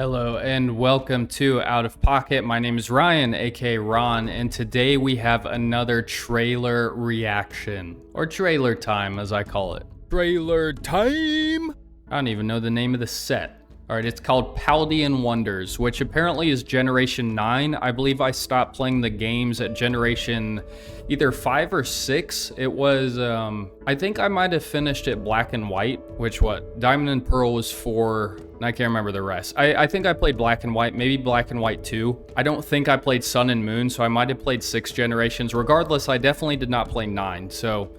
Hello and welcome to Out of Pocket. My name is Ryan, aka Ron, and today we have another trailer reaction, or trailer time as I call it. Trailer time! I don't even know the name of the set. Alright, it's called Paldean Wonders, which apparently is Generation 9. I believe I stopped playing the games at Generation either 5 or 6. It was, I think I might have finished it Black and White, which Diamond and Pearl was 4, and I can't remember the rest. I think I played Black and White, maybe Black and White 2. I don't think I played Sun and Moon, so I might have played 6 generations. Regardless, I definitely did not play 9, so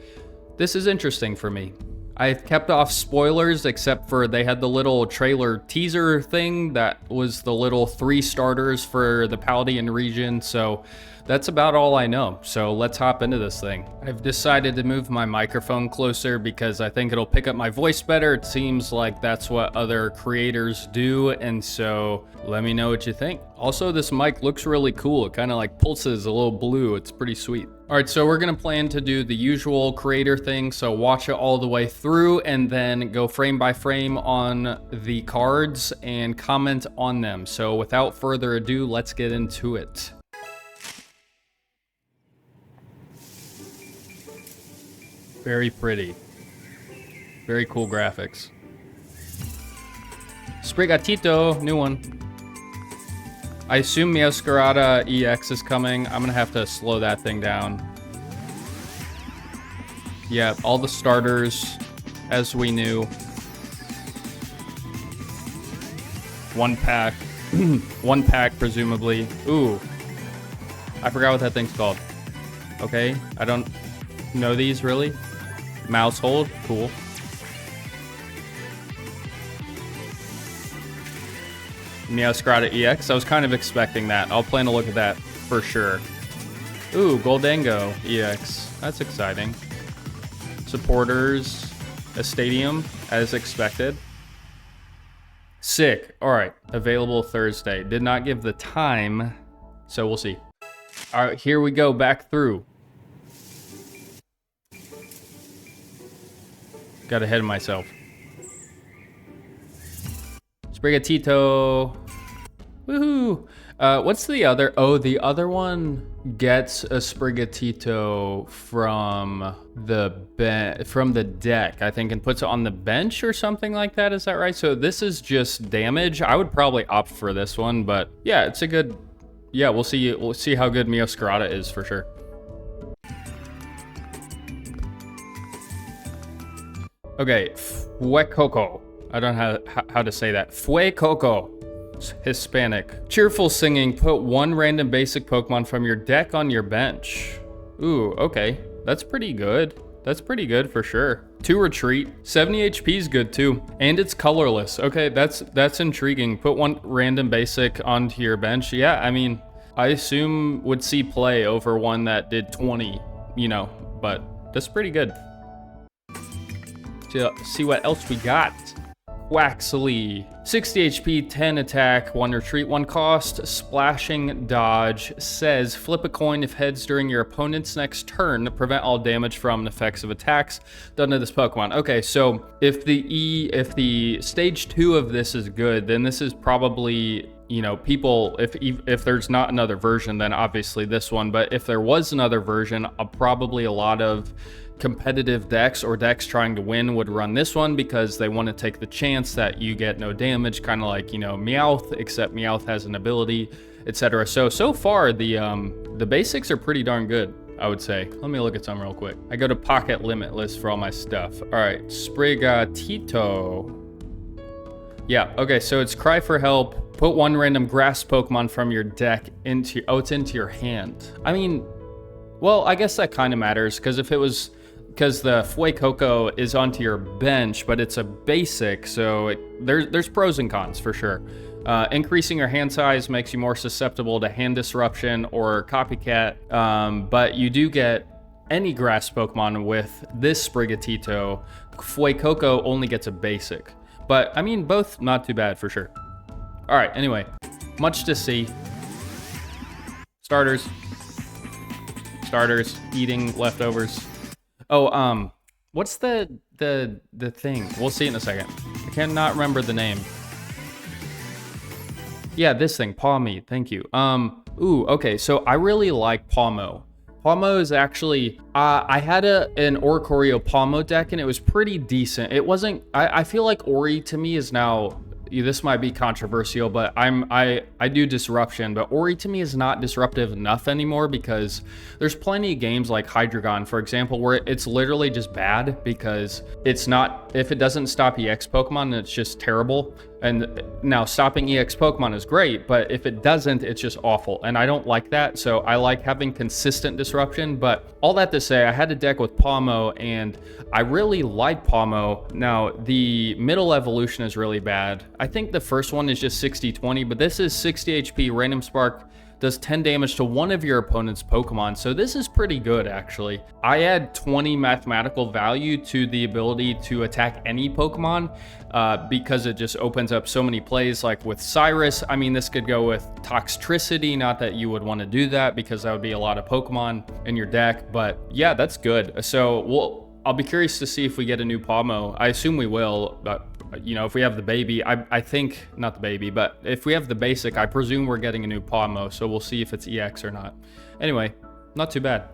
this is interesting for me. I've kept off spoilers except for they had the little trailer teaser thing that was the little 3 starters for the Paldean region, so that's about all I know. So let's hop into this thing. I've decided to move my microphone closer because I think it'll pick up my voice better. It seems like that's what other creators do, and so let me know what you think. Also, this mic looks really cool. It kind of like pulses a little blue. It's pretty sweet. All right, so we're gonna plan to do the usual creator thing. So watch it all the way through and then go frame by frame on the cards and comment on them. So without further ado, let's get into it. Very pretty. Very cool graphics. Sprigatito, new one. I assume Meowscarada EX is coming. I'm gonna have to slow that thing down. Yeah, all the starters, as we knew. One pack. One pack, presumably. Ooh. I forgot what that thing's called. Okay, I don't know these, really. Mouse hold, cool. Meowscarada EX, I was kind of expecting that. I'll plan to look at that for sure. Ooh, Goldango EX, that's exciting. Supporters, a stadium, as expected. Sick, all right, available Thursday. Did not give the time, so we'll see. All right, here we go, back through. Got ahead of myself. Sprigatito. Woohoo. What's the other? Oh, the other one gets a Sprigatito from the deck, I think, and puts it on the bench or something like that. Is that right? So this is just damage. I would probably opt for this one, but yeah, it's a good. Yeah, we'll see. We'll see how good Meowscarada is for sure. Okay, Fuecoco. I don't know how to say that. Fuecoco. Hispanic. Cheerful singing. Put 1 random basic Pokemon from your deck on your bench. Ooh, okay. That's pretty good. That's pretty good for sure. 2 retreat. 70 HP is good too. And it's colorless. Okay, that's intriguing. Put 1 random basic onto your bench. Yeah, I mean, I assume would see play over one that did 20, you know, but that's pretty good. See what else we got. Waxley, 60 HP, 10 attack, 1 retreat, 1 cost, splashing dodge. Says flip a coin if heads during your opponent's next turn to prevent all damage from effects of attacks done to this Pokemon. Okay, so if the stage 2 of this is good, then this is probably, you know, people, if there's not another version, then obviously this one, but if there was another version, probably a lot of competitive decks or decks trying to win would run this one because they want to take the chance that you get no damage, kind of like, you know, Meowth, except Meowth has an ability, etc. So far the basics are pretty darn good, I would say. Let me look at some real quick. I go to Pocket Limitless for all my stuff. All right, Sprigatito. Yeah, okay, so it's Cry for Help. Put 1 random grass Pokemon from your deck into, it's into your hand. I mean, well, I guess that kind of matters because if it was, because the Fuecoco is onto your bench, but it's a basic, so there's pros and cons for sure. Increasing your hand size makes you more susceptible to hand disruption or copycat, but you do get any grass Pokemon with this Sprigatito. Fuecoco only gets a basic, but I mean, both not too bad for sure. All right, anyway, much to see. Starters, eating leftovers. Oh, what's the thing? We'll see in a second. I cannot remember the name. Yeah, this thing, Pawmi, thank you. Ooh, okay, so I really like Pawmo. Pawmo is actually, I had an Oricorio Pawmo deck and it was pretty decent. It wasn't, I feel like Ori to me is now, this might be controversial, but I do disruption, but Ori to me is not disruptive enough anymore because there's plenty of games like Hydreigon, for example, where it's literally just bad because it's not, if it doesn't stop EX Pokemon, it's just terrible. And now stopping EX Pokemon is great, but if it doesn't, it's just awful. And I don't like that. So I like having consistent disruption. But all that to say, I had a deck with Pawmo and I really like Pawmo. Now, the middle evolution is really bad. I think the first one is just 60-20, but this is 60 HP, Random Spark, does 10 damage to one of your opponent's Pokemon. So this is pretty good, actually. I add 20 mathematical value to the ability to attack any Pokemon because it just opens up so many plays. Like with Cyrus, I mean, this could go with Toxtricity, not that you would want to do that because that would be a lot of Pokemon in your deck, but yeah, that's good. So I'll be curious to see if we get a new Pawmo. I assume we will, but you know, if we have the baby, I think, not the baby, but if we have the basic, I presume we're getting a new Pawmo, so we'll see if it's EX or not. Anyway, not too bad.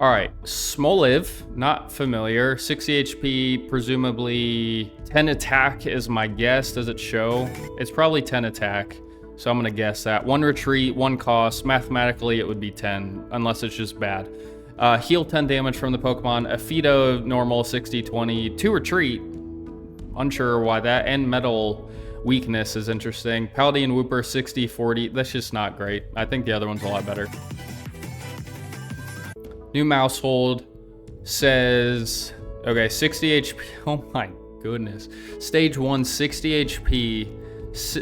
All right, Smoliv, not familiar. 60 HP, presumably 10 attack is my guess. Does it show? It's probably 10 attack, so I'm gonna guess that. 1 retreat, 1 cost. Mathematically, it would be 10, unless it's just bad. Heal 10 damage from the Pokemon. A Fido, normal, 60-20. 2 retreat. Unsure why that. And metal weakness is interesting. Paldean Wooper, 60-40. That's just not great. I think the other one's a lot better. New Mousehold says, okay, 60 HP. Oh my goodness. Stage 1, 60 HP.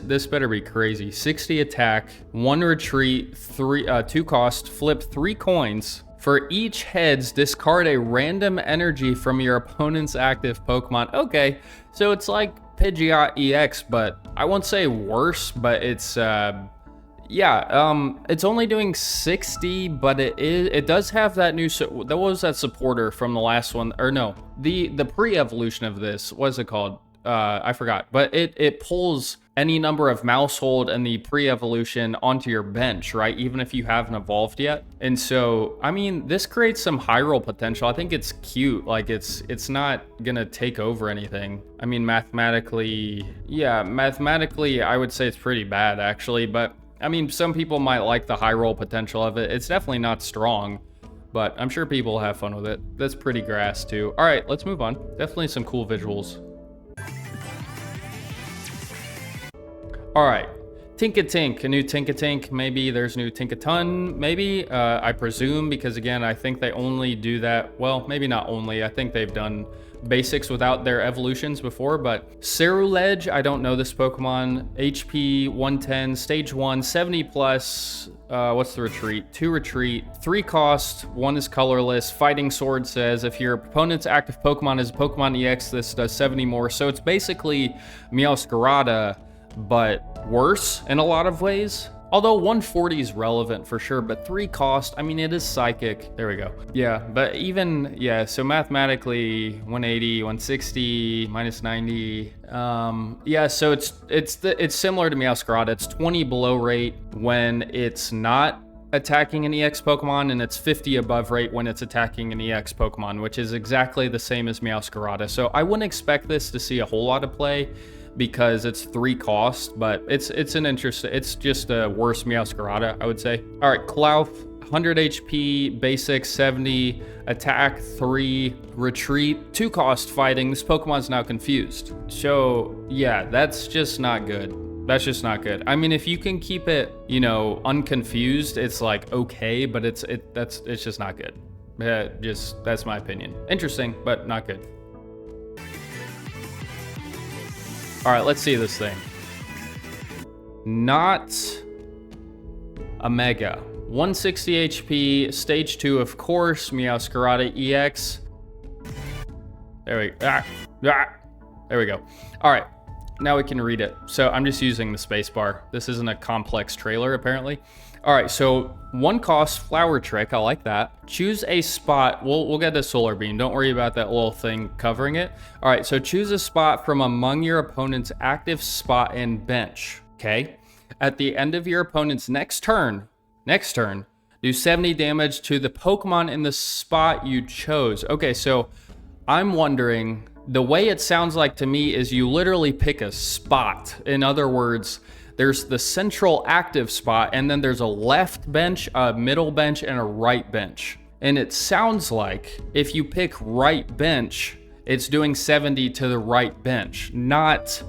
This better be crazy. 60 attack, 1 retreat, 2 cost, flip 3 coins. For each heads, discard a random energy from your opponent's active Pokemon. Okay, so it's like Pidgeot EX, but I won't say worse, but it's, it's only doing 60, but it does have that new, what was that supporter from the last one? Or no, the pre-evolution of this, what's it called? I forgot, but it pulls any number of Mousehold and the pre-evolution onto your bench, right? Even if you haven't evolved yet. And so, I mean, this creates some high roll potential. I think it's cute. Like it's not gonna take over anything. I mean, mathematically, I would say it's pretty bad actually, but I mean, some people might like the high roll potential of it. It's definitely not strong, but I'm sure people will have fun with it. That's pretty grass too. All right, let's move on. Definitely some cool visuals. All right, Tinkatink, a new Tinkatink. Maybe there's new Tinkaton, maybe, I presume, because again, I think they only do that. Well, maybe not only, I think they've done basics without their evolutions before, but Ceruledge, I don't know this Pokemon. HP 110, stage 1, 70 plus, what's the retreat? 2 retreat, 3 cost, 1 is colorless. Fighting Sword says if your opponent's active Pokemon is Pokemon EX, this does 70 more. So it's basically Meowscarada, but worse in a lot of ways. Although 140 is relevant for sure, but 3 cost, I mean, it is psychic. There we go. Yeah, but even, yeah, so mathematically 180, 160, minus 90. Yeah, so it's similar to Meowscarada. It's 20 below rate when it's not attacking an EX Pokemon, and it's 50 above rate when it's attacking an EX Pokemon, which is exactly the same as Meowscarada. So I wouldn't expect this to see a whole lot of play, because it's 3 cost, but it's just a worse Meowscarada, I would say. All right, Klawf, 100 HP, basic, 70, attack, 3, retreat, 2 cost fighting. This Pokemon's now confused. So yeah, that's just not good. That's just not good. I mean, if you can keep it, you know, unconfused, it's like okay, but it's just not good. That's my opinion. Interesting, but not good. All right, let's see this thing. Not a Mega. 160 HP, stage 2, of course, Meowscarada EX. There we go. There we go. All right, Now we can read it. So I'm just using the space bar. This isn't a complex trailer, apparently. All right, so 1 cost flower trick. I like that. Choose a spot. We'll get the solar beam. Don't worry about that little thing covering it. All right, so choose a spot from among your opponent's active spot and bench. Okay. At the end of your opponent's next turn, do 70 damage to the Pokemon in the spot you chose. Okay, so I'm wondering, the way it sounds like to me is you literally pick a spot. In other words, there's the central active spot, and then there's a left bench, a middle bench, and a right bench. And it sounds like if you pick right bench, it's doing 70 to the right bench, not,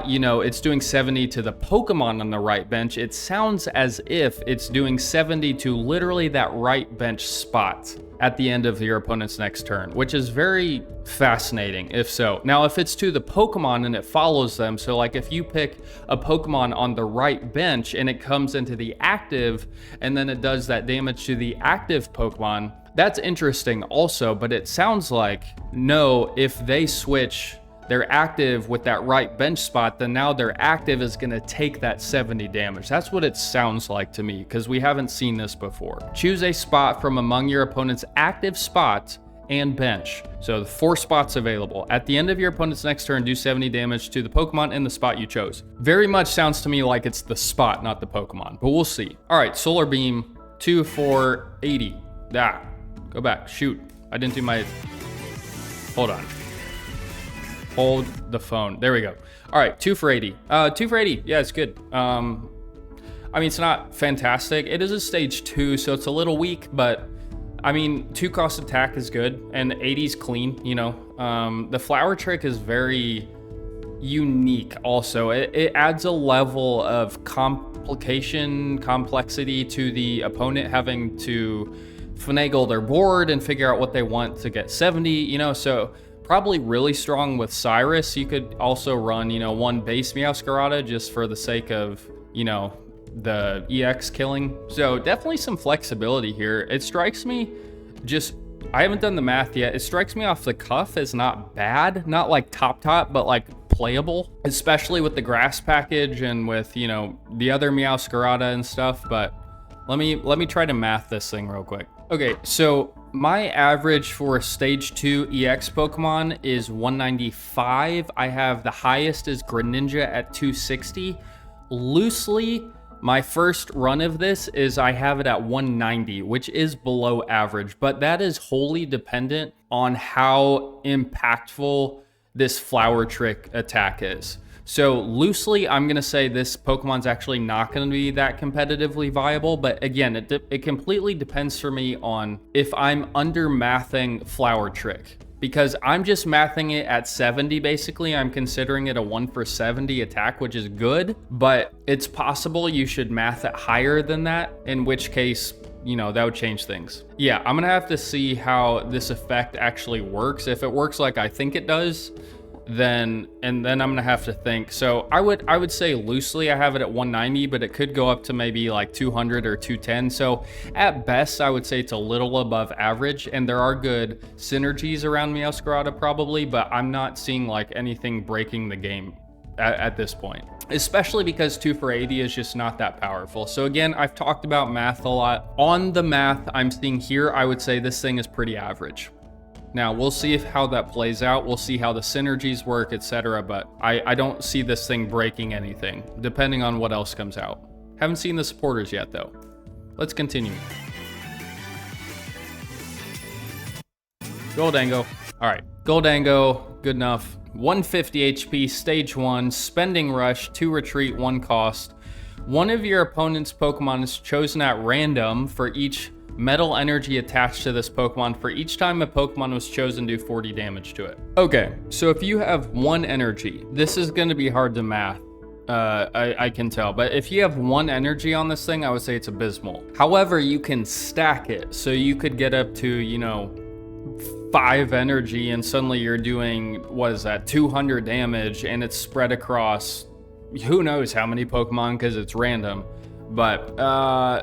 you know, it's doing 70 to the Pokemon on the right bench. It sounds as if it's doing 70 to literally that right bench spot at the end of your opponent's next turn, which is very fascinating if so. Now, if it's to the Pokemon and it follows them, so like if you pick a Pokemon on the right bench and it comes into the active and then it does that damage to the active Pokemon, that's interesting also, but it sounds like, no, if they switch their active with that right bench spot, then now their active is gonna take that 70 damage. That's what it sounds like to me, because we haven't seen this before. Choose a spot from among your opponent's active spots and bench. So the 4 spots available. At the end of your opponent's next turn, do 70 damage to the Pokemon in the spot you chose. Very much sounds to me like it's the spot, not the Pokemon, but we'll see. All right, Solar Beam, 2 for 80. Go back, shoot. I didn't do my, hold on. Hold the phone, there we go. All right, 2 for 80. 2 for 80, yeah, it's good. I mean, it's not fantastic. It is a stage 2, so it's a little weak, but I mean, 2 cost attack is good, and 80's clean, you know. The flower trick is very unique also. It adds a level of complexity to the opponent having to finagle their board and figure out what they want to get 70, you know, so probably really strong with Cyrus. You could also run, you know, 1 base Meowscarada just for the sake of, you know, the EX killing. So definitely some flexibility here. It strikes me just, I haven't done the math yet. It strikes me off the cuff as not bad, not like top, but like playable, especially with the grass package and with, you know, the other Meowscarada and stuff. But let me try to math this thing real quick. Okay, so my average for a stage 2 EX Pokemon is 195. I have the highest is Greninja at 260. Loosely, my first run of this is I have it at 190, which is below average, but that is wholly dependent on how impactful this flower trick attack is. So loosely, I'm going to say this Pokemon's actually not going to be that competitively viable. But again, it completely depends for me on if I'm under mathing Flower Trick. Because I'm just mathing it at 70, basically. I'm considering it a 1 for 70 attack, which is good. But it's possible you should math it higher than that, in which case, you know, that would change things. Yeah, I'm going to have to see how this effect actually works. If it works like I think it does, then I'm gonna have to think. So I would say loosely I have it at 190, but it could go up to maybe like 200 or 210. So at best I would say it's a little above average, and there are good synergies around Meowscarada probably, but I'm not seeing like anything breaking the game at this point, especially because 2 for 80 is just not that powerful. So again, I've talked about math a lot. On the math I'm seeing here, I would say this thing is pretty average. Now, we'll see how that plays out. We'll see how the synergies work, etc. But I don't see this thing breaking anything, depending on what else comes out. Haven't seen the supporters yet, though. Let's continue. Goldango. All right, Goldango, good enough. 150 HP, stage 1, spending rush, 2 retreat, 1 cost. One of your opponent's Pokemon is chosen at random for each metal energy attached to this Pokemon. For each time a Pokemon was chosen, do 40 damage to it. Okay, so if you have 1 energy, this is going to be hard to math. I can tell, but if you have 1 energy on this thing, I would say it's abysmal. However, you can stack it, so you could get up to, you know, 5 energy, and suddenly you're doing, what is that, 200 damage, and it's spread across who knows how many Pokemon because it's random. But,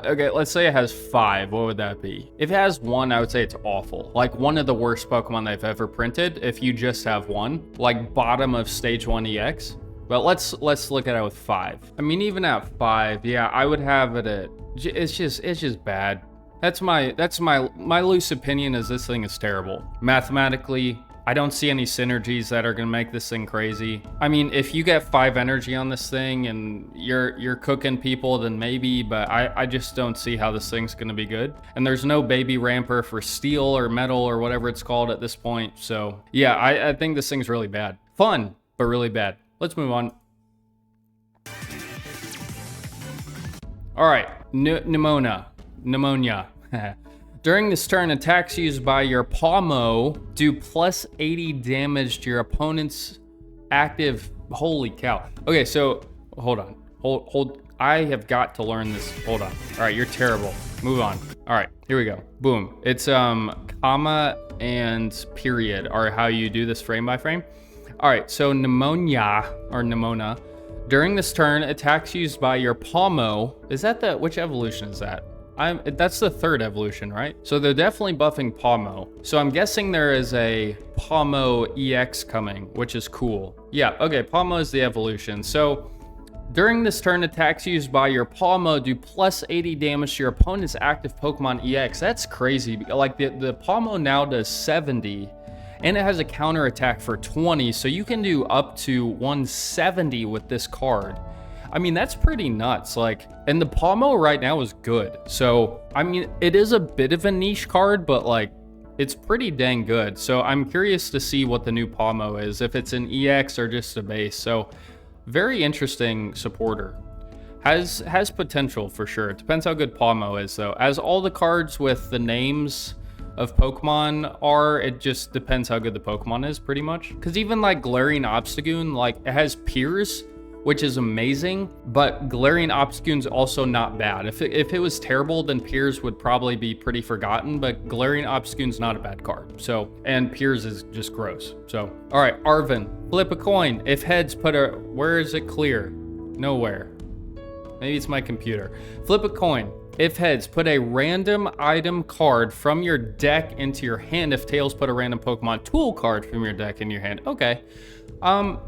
okay, let's say it has 5. What would that be? If it has 1, I would say it's awful. Like, one of the worst Pokemon they've ever printed if you just have 1. Like, bottom of Stage 1 EX. But let's look at it with 5. I mean, even at 5, yeah, I would have it at, it's just bad. That's my loose opinion is this thing is terrible. Mathematically, I don't see any synergies that are gonna make this thing crazy. I mean, if you get 5 energy on this thing and you're cooking people, then maybe, but I just don't see how this thing's gonna be good. And there's no baby ramper for steel or metal or whatever it's called at this point. So yeah, I think this thing's really bad. Fun, but really bad. Let's move on. All right, pneumonia. During this turn, attacks used by your Palmo do plus 80 damage to your opponent's active. Holy cow. Okay, so hold on. Hold. I have got to learn this. Hold on. All right, you're terrible. Move on. All right, here we go. Boom. It's comma and period are how you do this frame by frame. All right, so pneumonia. During this turn, attacks used by your Palmo. Is that which evolution is that? That's the 3rd evolution, right? So they're definitely buffing Palmo. So I'm guessing there is a Palmo EX coming, which is cool. Yeah, okay, Palmo is the evolution. So during this turn, attacks used by your Palmo do plus 80 damage to your opponent's active Pokemon EX. That's crazy. Like the Palmo now does 70, and it has a counter attack for 20, so you can do up to 170 with this card. I mean, that's pretty nuts. Like, and the Palmo right now is good. So, I mean, it is a bit of a niche card, but like, it's pretty dang good. So I'm curious to see what the new Palmo is, if it's an EX or just a base. So very interesting supporter. Has potential for sure. It depends how good Palmo is though. As all the cards with the names of Pokemon are, it just depends how good the Pokemon is pretty much. Because even like Glaring Obstagoon, like it has Piers, which is amazing, but Galarian Obstagoon's also not bad. If it was terrible, then Piers would probably be pretty forgotten, but Galarian Obstagoon's not a bad card. So, and Piers is just gross. So, all right, Arvin, flip a coin. If heads, put a, where is it clear? Nowhere. Maybe it's my computer. Flip a coin. If heads, put a random item card from your deck into your hand. If tails, put a random Pokemon tool card from your deck in your hand. Okay.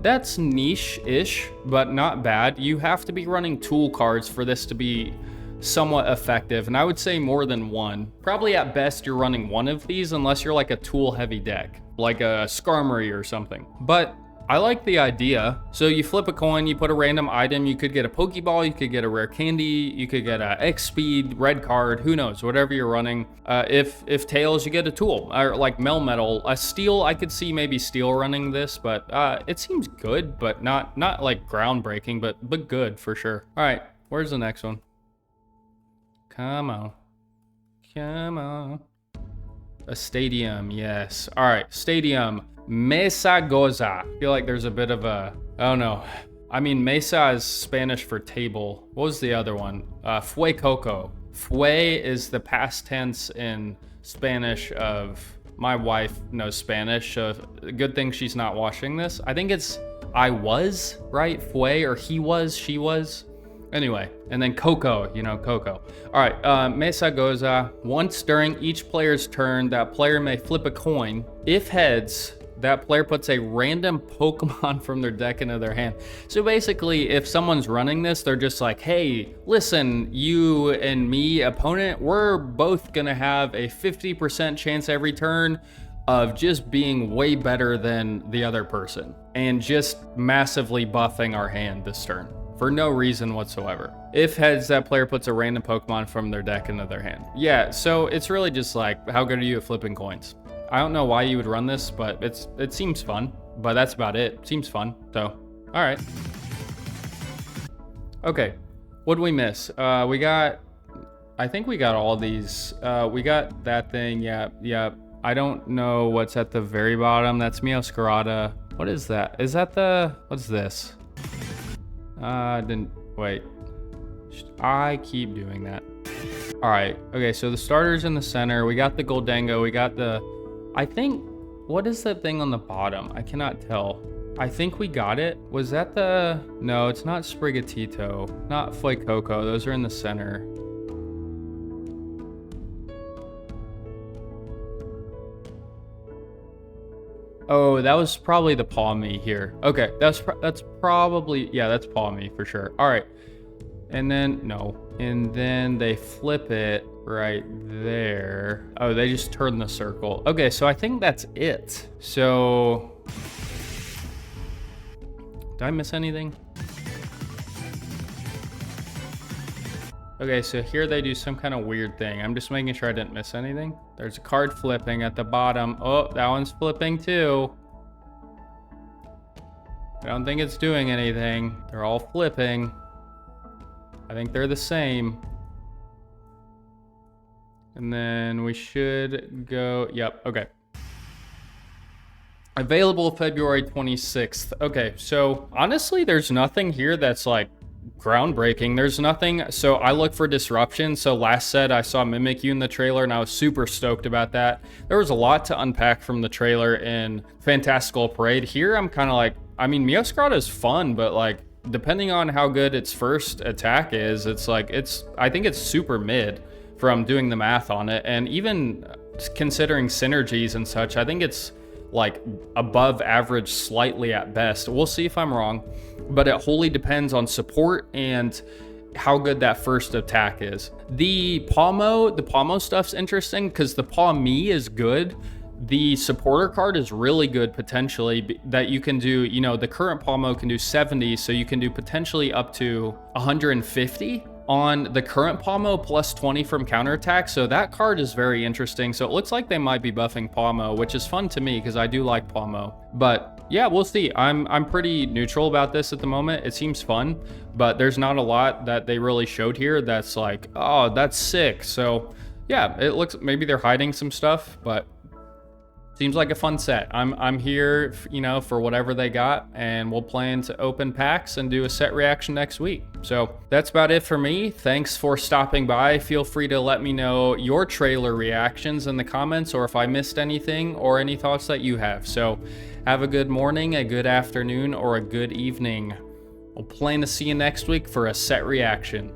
That's niche-ish, but not bad. You have to be running tool cards for this to be somewhat effective, and I would say more than one. Probably at best you're running one of these unless you're like a tool-heavy deck, like a Skarmory or something. But I like the idea. So you flip a coin, you put a random item, you could get a Pokeball, you could get a rare candy, you could get a X-Speed, red card, who knows, whatever you're running. If tails, you get a tool, or like Melmetal. A steel, I could see maybe steel running this, but it seems good, but not like groundbreaking, but good for sure. All right, where's the next one? Come on. A stadium, yes. All right, stadium. Mesa Goza. I feel like there's a bit of a, I don't know. I mean, mesa is Spanish for table. What was the other one? Fue coco. Fue is the past tense in Spanish of, my wife knows Spanish, so good thing she's not watching this. I think it's I was, right? Fue, or he was, she was. Anyway, and then Coco, you know, Coco. All right, Mesa Goza. Once during each player's turn, that player may flip a coin. If heads, that player puts a random Pokemon from their deck into their hand. So basically, if someone's running this, they're just like, hey, listen, you and me, opponent, we're both gonna have a 50% chance every turn of just being way better than the other person and just massively buffing our hand this turn for no reason whatsoever. If heads, that player puts a random Pokemon from their deck into their hand. Yeah, so it's really just like, how good are you at flipping coins? I don't know why you would run this, but it seems fun, but that's about it. Seems fun, so, all right. Okay, what did we miss? I think we got all these. We got that thing, yeah. I don't know what's at the very bottom. That's Meowscarada. What is that? Is that what's this? Wait. I keep doing that. All right, okay, so the starter's in the center. We got the Goldengo, we got I think, what is that thing on the bottom? I cannot tell. I think we got it. Was that no, it's not Sprigatito, not Fuecoco. Those are in the center. Oh, that was probably the Palmy here. Okay, that's probably, yeah, that's Palmy for sure. All right. And then, no. And then they flip it right there. Oh, they just turn the circle. Okay, so I think that's it. So, did I miss anything? Okay, so here they do some kind of weird thing. I'm just making sure I didn't miss anything. There's a card flipping at the bottom. Oh, that one's flipping too. I don't think it's doing anything. They're all flipping. I think they're the same. And then we should go, yep, okay. Available February 26th. Okay, so honestly, there's nothing here that's like groundbreaking. There's nothing. So I look for disruption. So last set I saw Mimikyu in the trailer and I was super stoked about that. There was a lot to unpack from the trailer in Fantastical Parade. Here I'm kind of like, I mean, Meowscarada is fun, but like depending on how good its first attack is, it's like, I think it's super mid from doing the math on it. And even considering synergies and such, I think it's like above average slightly at best. We'll see if I'm wrong, but it wholly depends on support and how good that first attack is. The Palmo stuff's interesting because the Palmy is good. The supporter card is really good potentially, that you can do, you know, the current Palmo can do 70, so you can do potentially up to 150 on the current Palmo plus 20 from counterattack. So that card is very interesting. So it looks like they might be buffing Palmo, which is fun to me because I do like Palmo. But yeah, we'll see. I'm pretty neutral about this at the moment. It seems fun, but there's not a lot that they really showed here that's like, oh, that's sick. So yeah, it looks, maybe they're hiding some stuff, but seems like a fun set. I'm here, you know, for whatever they got, and we'll plan to open packs and do a set reaction next week. So that's about it for me. Thanks for stopping by. Feel free to let me know your trailer reactions in the comments, or if I missed anything or any thoughts that you have. So have a good morning, a good afternoon, or a good evening. We'll plan to see you next week for a set reaction.